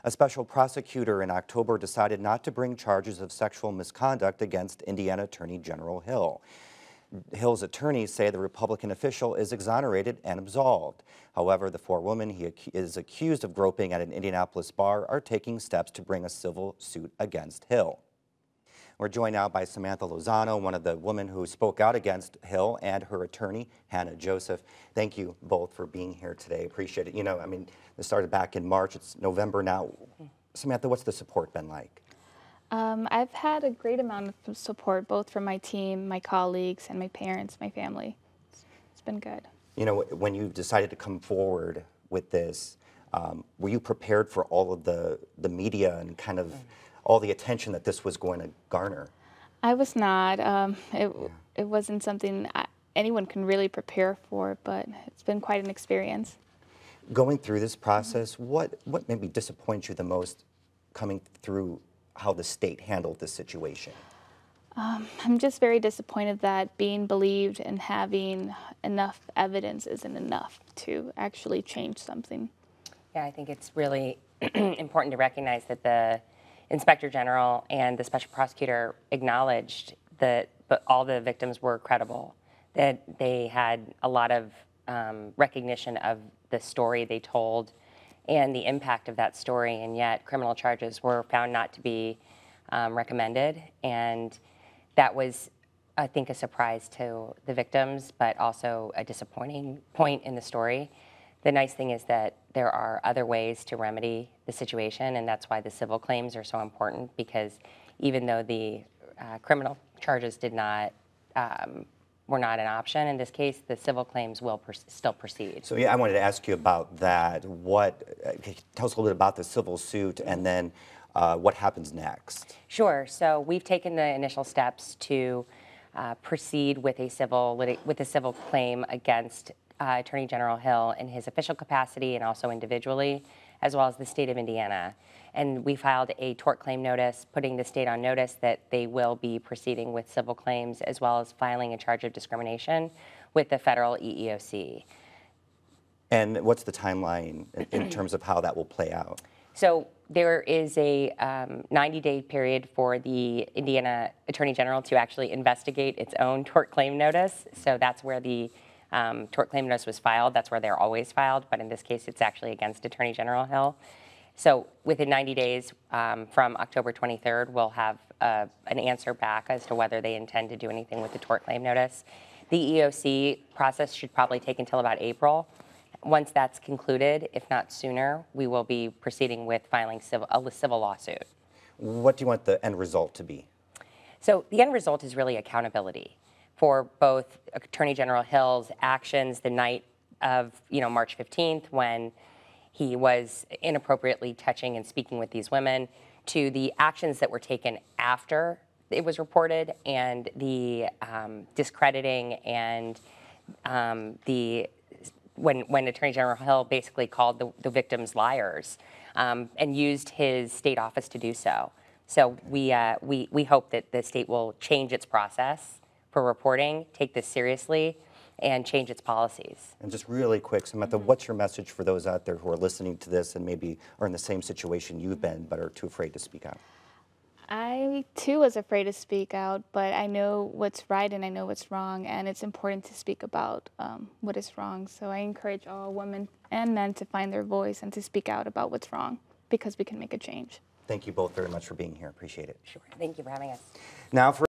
A special prosecutor in October decided not to bring charges of sexual misconduct against Indiana Attorney General Hill. Hill's attorneys say the Republican official is exonerated and absolved. However, the four women he is accused of groping at an Indianapolis bar are taking steps to bring a civil suit against Hill. We're joined now by Samantha Lozano, one of the women who spoke out against Hill, and her attorney, Hannah Joseph. Thank you both for being here today. Appreciate it. You know, I mean, this started back in March. It's November now. Samantha, what's the support been like? I've had a great amount of support, both from my team, my colleagues, and my parents, my family. It's been good. You know, when you decided to come forward with this, were you prepared for all of the media and kind of all the attention that this was going to garner? I was not. It wasn't something anyone can really prepare for, but it's been quite an experience. Going through this process, what maybe disappoints you the most coming through how the state handled this situation? I'm just very disappointed that being believed and having enough evidence isn't enough to actually change something. Yeah, I think it's really important to recognize that the Inspector General and the Special Prosecutor acknowledged that all the victims were credible, that they had a lot of recognition of the story they told and the impact of that story, and yet criminal charges were found not to be recommended. And that was, I think, a surprise to the victims, but also a disappointing point in the story. The nice thing is that there are other ways to remedy the situation, and that's why the civil claims are so important, because even though the criminal charges were not an option in this case, the civil claims will still proceed. So yeah, I wanted to ask you about that. Tell us a little bit about the civil suit, and then what happens next? Sure. So we've taken the initial steps to proceed with a civil claim against Attorney General Hill in his official capacity and also individually, as well as the state of Indiana. And we filed a tort claim notice, putting the state on notice that they will be proceeding with civil claims, as well as filing a charge of discrimination with the federal EEOC. And what's the timeline in terms of how that will play out? So there is a 90-day period for the Indiana Attorney General to actually investigate its own tort claim notice. So that's where the tort claim notice was filed. That's where they're always filed, but in this case, it's actually against Attorney General Hill. So within 90 days from October 23rd, we'll have an answer back as to whether they intend to do anything with the tort claim notice. The EEOC process should probably take until about April. Once that's concluded, if not sooner, we will be proceeding with filing a civil lawsuit. What do you want the end result to be? So the end result is really accountability for both Attorney General Hill's actions the night of March 15th, when he was inappropriately touching and speaking with these women, to the actions that were taken after it was reported, and the discrediting and when Attorney General Hill basically called the victims liars and used his state office to do so. So we hope that the state will change its process for reporting, take this seriously, and change its policies. And just really quick, Samantha, what's your message for those out there who are listening to this and maybe are in the same situation you've been but are too afraid to speak out? I, too, was afraid to speak out, but I know what's right and I know what's wrong, and it's important to speak about what is wrong. So I encourage all women and men to find their voice and to speak out about what's wrong, because we can make a change. Thank you both very much for being here. Appreciate it. Sure. Thank you for having us. Now for